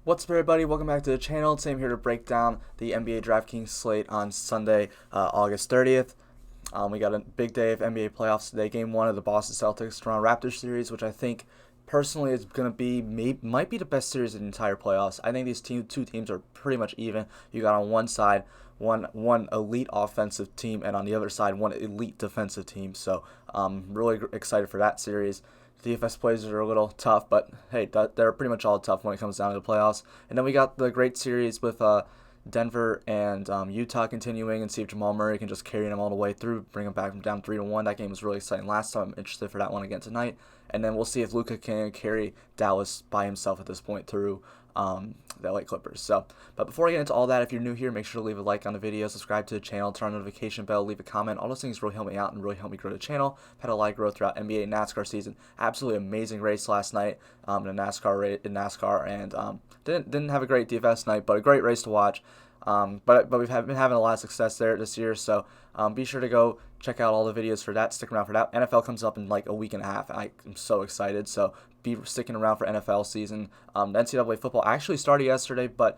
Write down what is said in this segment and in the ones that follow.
What's up, everybody? Welcome back to the channel. Today I'm here to break down the NBA Draftkings slate on Sunday, August 30th. We got a big day of NBA playoffs today. Game 1 of the Boston Celtics Toronto Raptors series, which I think personally is going to be might be the best series in the entire playoffs. I think these two teams are pretty much even. You got on one side one elite offensive team, and on the other side one elite defensive team. So really excited for that series. The DFS plays are a little tough, but hey, they're pretty much all tough when it comes down to the playoffs. And then we got the great series with Denver and Utah continuing, and see if Jamal Murray can just carry them all the way through, bring them back from down 3-1. That game was really exciting last time. I'm interested for that one again tonight. And then we'll see if Luka can carry Dallas by himself at this point through the LA Clippers. So, but before I get into all that, if you're new here, make sure to leave a like on the video, subscribe to the channel, turn on the notification bell, leave a comment. All those things really help me out and really help me grow the channel. I've had a lot of growth throughout NBA and NASCAR season. Absolutely amazing race last night in NASCAR, and didn't have a great DFS night, but a great race to watch. But we've been having a lot of success there this year, so be sure to go check out all the videos for that. Stick around for that. NFL comes up in like a week and a half, and I'm so excited. So be sticking around for NFL season. The NCAA football actually started yesterday, but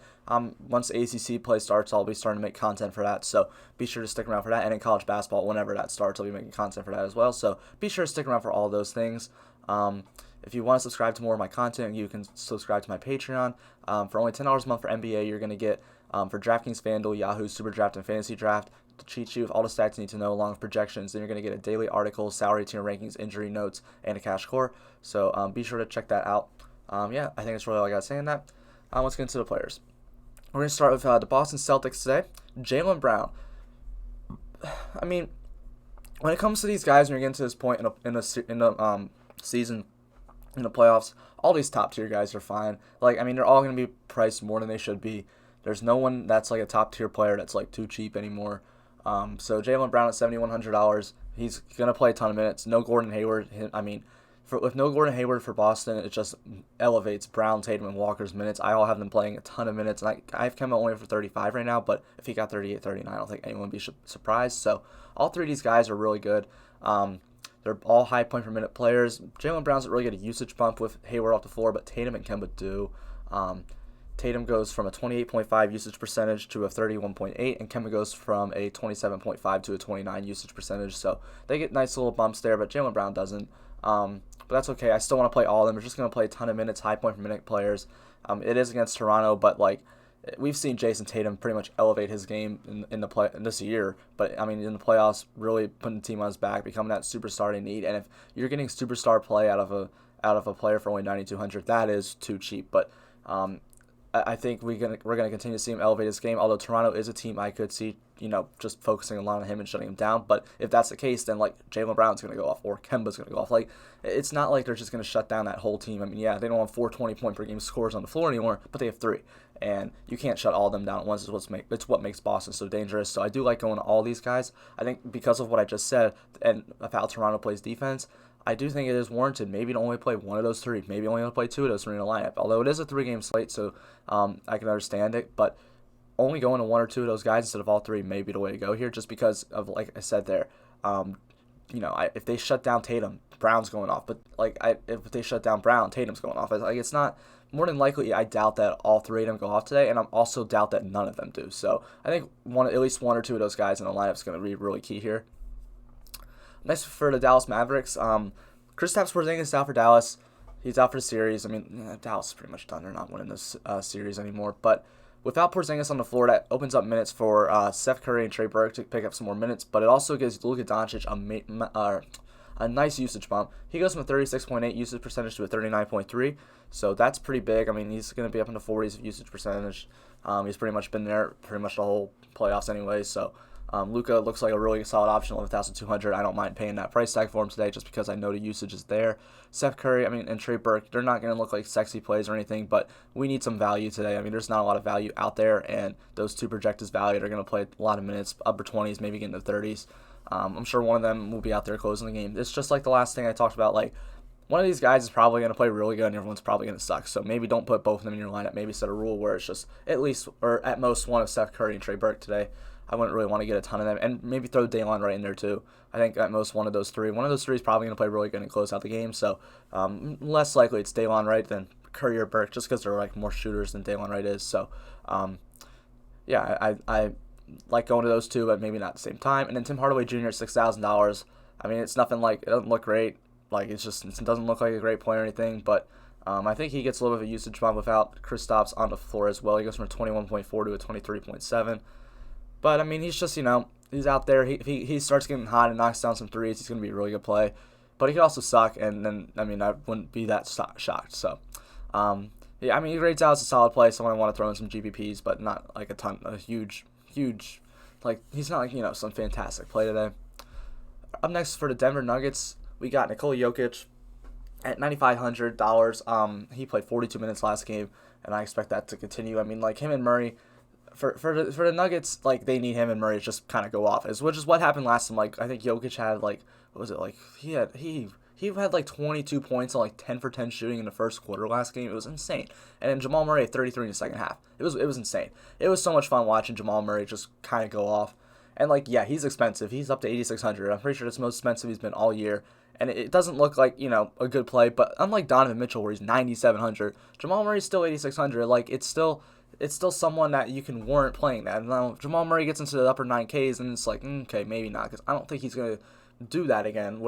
once the ACC play starts, I'll be starting to make content for that. So be sure to stick around for that. And in college basketball, whenever that starts, I'll be making content for that as well. So be sure to stick around for all those things. If you want to subscribe to more of my content, you can subscribe to my Patreon. For only $10 a month for NBA, you're going to get for DraftKings, FanDuel, Yahoo, Super Draft, and Fantasy Draft, the cheat sheet with all the stats you need to know along with projections. Then you're going to get a daily article, salary tier rankings, injury notes, and a cash core. So be sure to check that out. Yeah, I think that's really all I got to say on that. Let's get into the players. We're going to start with the Boston Celtics today. Jaylen Brown. I mean, when it comes to these guys, when you're getting to this point in the season, in the playoffs, all these top tier guys are fine. Like, I mean, they're all going to be priced more than they should be. There's no one that's like a top tier player that's like too cheap anymore. So Jaylen Brown at $7,100, he's gonna play a ton of minutes. No Gordon Hayward. I mean, with no Gordon Hayward for Boston, it just elevates Brown, Tatum, and Walker's minutes. I all have them playing a ton of minutes, and I have Kemba only for 35 right now. But if he got 38, 39, I don't think anyone would be surprised. So all three of these guys are really good. They're all high point per minute players. Jaylen Brown's really get a usage bump with Hayward off the floor, but Tatum and Kemba do. Tatum goes from a 28.5 usage percentage to a 31.8, and Kemba goes from a 27.5 to a 29 usage percentage. So they get nice little bumps there, but Jaylen Brown doesn't. But that's okay. I still want to play all of them. We're just going to play a ton of minutes, high point per minute players. It is against Toronto, but like we've seen Jason Tatum pretty much elevate his game in this year. But I mean, in the playoffs, really putting the team on his back, becoming that superstar they need. And if you're getting superstar play out of a player for only 9,200, that is too cheap. But I think we're gonna continue to see him elevate his game. Although Toronto is a team I could see, just focusing a lot on him and shutting him down. But if that's the case, then like Jaylen Brown's gonna go off or Kemba's gonna go off. Like it's not like they're just gonna shut down that whole team. I mean, yeah, they don't have 4 point per game scores on the floor anymore, but they have 3, and you can't shut all of them down at once. It's what makes Boston so dangerous. So I do like going to all these guys. I think because of what I just said and of how Toronto plays defense, I do think it is warranted maybe to only play one of those 3, maybe only to play 2 of those 3 in a lineup. Although it is a 3-game slate, so I can understand it, but only going to 1 or 2 of those guys instead of all 3 may be the way to go here, just because of, like I said there, if they shut down Tatum, Brown's going off, but if they shut down Brown, Tatum's going off. Like it's not more than likely. I doubt that all 3 of them go off today, and I also doubt that none of them do. So I think at least 1 or 2 of those guys in the lineup is going to be really key here. Next for the Dallas Mavericks, Kristaps Porzingis is out for Dallas. He's out for the series. I mean, Dallas is pretty much done. They're not winning this series anymore. But without Porzingis on the floor, that opens up minutes for Steph Curry and Trey Burke to pick up some more minutes. But it also gives Luka Doncic a nice usage bump. He goes from a 36.8 usage percentage to a 39.3. So that's pretty big. I mean, he's going to be up in the 40s of usage percentage. He's pretty much been there pretty much the whole playoffs anyway. So Luka looks like a really solid option, 11,200. I don't mind paying that price tag for him today just because I know the usage is there. Steph Curry, and Trey Burke, they're not going to look like sexy plays or anything, but we need some value today. I mean, there's not a lot of value out there, and those 2 projected valued are going to play a lot of minutes, upper 20s, maybe get into the 30s. I'm sure one of them will be out there closing the game. It's just like the last thing I talked about, like, one of these guys is probably going to play really good and everyone's probably going to suck. So maybe don't put both of them in your lineup. Maybe set a rule where it's just at least or at most one of Steph Curry and Trey Burke today. I wouldn't really want to get a ton of them. And maybe throw Daylon right in there too. I think at most one of those 3. One of those 3 is probably going to play really good and close out the game. So less likely it's Daylon Wright than Curry or Burke just because they're like more shooters than Dalen Wright is. So, yeah, I like going to those two, but maybe not at the same time. And then Tim Hardaway Jr. at $6,000. I mean, it's nothing like, it doesn't look great. Like, it doesn't look like a great play or anything, but I think he gets a little bit of a usage bump without Kristaps on the floor as well. He goes from a 21.4 to a 23.7. But, I mean, he's just, he's out there. He starts getting hot and knocks down some threes. He's going to be a really good play. But he could also suck, and then, I mean, I wouldn't be that shocked. So, yeah, I mean, he grades out as a solid play. Someone I want to throw in some GPPs, but not like a huge, like, he's not like, some fantastic play today. Up next for the Denver Nuggets, we got Nikola Jokic at $9,500. He played 42 minutes last game, and I expect that to continue. I mean, like, him and Murray, for the Nuggets, like, they need him and Murray to just kind of go off, which is what happened last time. Like, I think Jokic had, like, what was it, like, he had like 22 points on like 10 for 10 shooting in the first quarter last game. It was insane. And then Jamal Murray at 33 in the second half. It was insane. It was so much fun watching Jamal Murray just kind of go off. And like, yeah, he's expensive. He's up to 8,600. I'm pretty sure it's the most expensive he's been all year. And it doesn't look like, a good play, but unlike Donovan Mitchell where he's 9,700, Jamal Murray's still 8,600. Like, it's still someone that you can warrant playing that. And now Jamal Murray gets into the upper 9Ks and it's like, okay, maybe not, because I don't think he's going to do that again.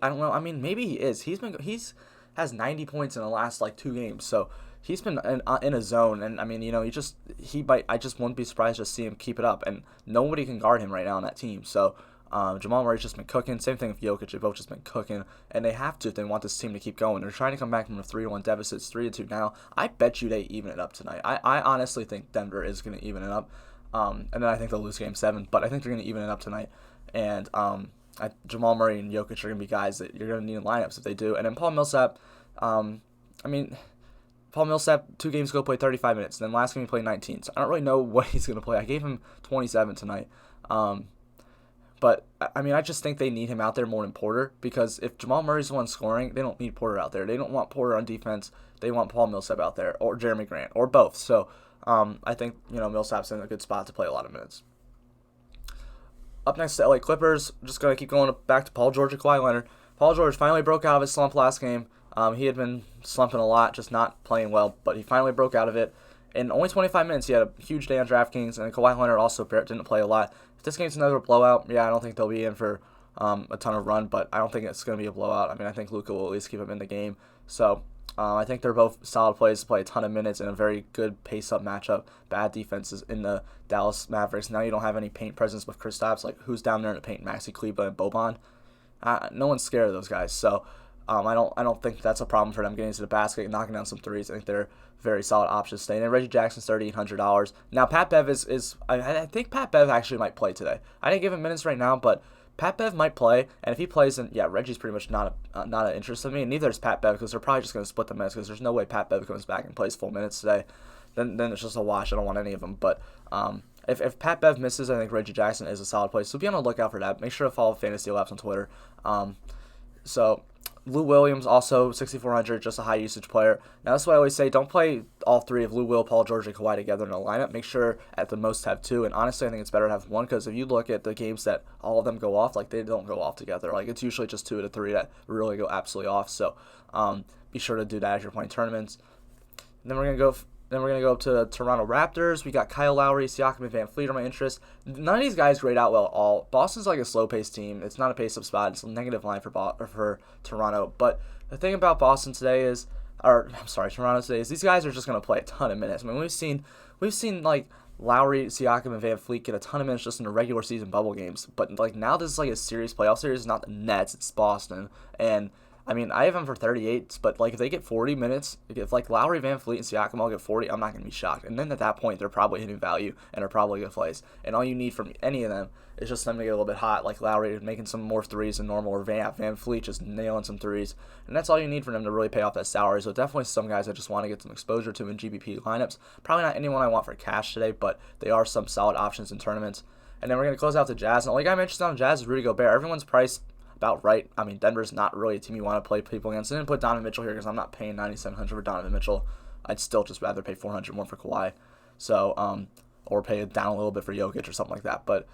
I don't know. I mean, maybe he is. He's has 90 points in the last like 2 games, so he's been in a zone. And I mean, I just wouldn't be surprised to see him keep it up. And nobody can guard him right now on that team. So Jamal Murray's just been cooking. Same thing with Jokic. They've both just been cooking, and they have to if they want this team to keep going. They're trying to come back from a 3-1 deficit. It's 3-2 now. I bet you they even it up tonight. I honestly think Denver is going to even it up, and then I think they'll lose Game 7, but I think they're going to even it up tonight. And Jamal Murray and Jokic are going to be guys that you're going to need in lineups if they do. And then Paul Millsap, Paul Millsap 2 games ago played 35 minutes. And then last game he played 19. So I don't really know what he's going to play. I gave him 27 tonight. But, I mean, I just think they need him out there more than Porter, because if Jamal Murray's the one scoring, they don't need Porter out there. They don't want Porter on defense. They want Paul Millsap out there, or Jeremy Grant, or both. So I think, Millsap's in a good spot to play a lot of minutes. Up next to LA Clippers, just going to keep going back to Paul George and Kawhi Leonard. Paul George finally broke out of his slump last game. He had been slumping a lot, just not playing well, but he finally broke out of it. In only 25 minutes, he had a huge day on DraftKings, and Kawhi Leonard also didn't play a lot. If this game's another blowout, yeah, I don't think they'll be in for a ton of run, but I don't think it's going to be a blowout. I mean, I think Luka will at least keep him in the game. So I think they're both solid plays to play a ton of minutes in a very good pace-up matchup. Bad defenses in the Dallas Mavericks. Now you don't have any paint presence with Kristaps. Like, who's down there in the paint? Maxi Kleber and Boban? No one's scared of those guys. So I don't think that's a problem for them getting to the basket and knocking down some threes. I think they're very solid options today. And Reggie Jackson's $3,800. Now Pat Bev I think Pat Bev actually might play today. I didn't give him minutes right now, but Pat Bev might play, and if he plays, then yeah, Reggie's pretty much not an interest in me, and neither is Pat Bev, because they're probably just going to split the minutes, because there's no way Pat Bev comes back and plays full minutes today. Then it's just a wash. I don't want any of them. But if Pat Bev misses, I think Reggie Jackson is a solid play. So be on the lookout for that. Make sure to follow Fantasy Labs on Twitter. So Lou Williams, also 6,400, just a high usage player. Now, that's why I always say, don't play all 3 of Lou Will, Paul George, and Kawhi together in a lineup. Make sure at the most have 2. And honestly, I think it's better to have 1, because if you look at the games that all of them go off, like, they don't go off together. Like, it's usually just 2 to 3 that really go absolutely off. So be sure to do that as you're playing tournaments. And then we're gonna go up to the Toronto Raptors. We got Kyle Lowry, Siakam, and Van Fleet are my interest. None of these guys grade out well at all. Boston's like a slow-paced team. It's not a pace-up spot. It's a negative line for Toronto. But the thing about Toronto today is these guys are just going to play a ton of minutes. I mean, we've seen like Lowry, Siakam, and Van Fleet get a ton of minutes just in the regular season bubble games. But like now this is like a serious playoff series. It's not the Nets. It's Boston. And I mean, I have them for 38, but like if they get 40 minutes, if like Lowry, Van Fleet, and Siakam all get 40, I'm not going to be shocked. And then at that point, they're probably hitting value and are probably good plays. And all you need from any of them is just them to get a little bit hot, like Lowry making some more threes than normal, or Van Fleet just nailing some threes. And that's all you need for them to really pay off that salary. So definitely some guys I just want to get some exposure to in GBP lineups. Probably not anyone I want for cash today, but they are some solid options in tournaments. And then we're going to close out the Jazz. And the only guy I'm interested in on Jazz is Rudy Gobert. Everyone's priced about right. I mean, Denver's not really a team you want to play people against. I didn't put Donovan Mitchell here because I'm not paying $9,700 for Donovan Mitchell. I'd still just rather pay $400 more for Kawhi. So, or pay it down a little bit for Jokic or something like that. But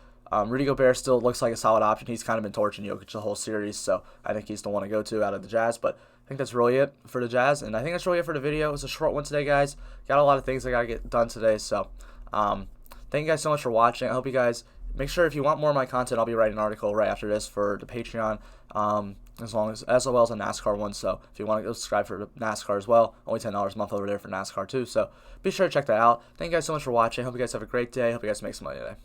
Rudy Gobert still looks like a solid option. He's kind of been torching Jokic the whole series, so I think he's the one to go to out of the Jazz. But I think that's really it for the Jazz, and I think that's really it for the video. It's a short one today, guys. Got a lot of things I gotta get done today, so thank you guys so much for watching. I hope you guys make sure if you want more of my content, I'll be writing an article right after this for the Patreon, as well as a NASCAR one. So if you want to go subscribe for NASCAR as well, only $10 a month over there for NASCAR too. So be sure to check that out. Thank you guys so much for watching. Hope you guys have a great day. Hope you guys make some money today.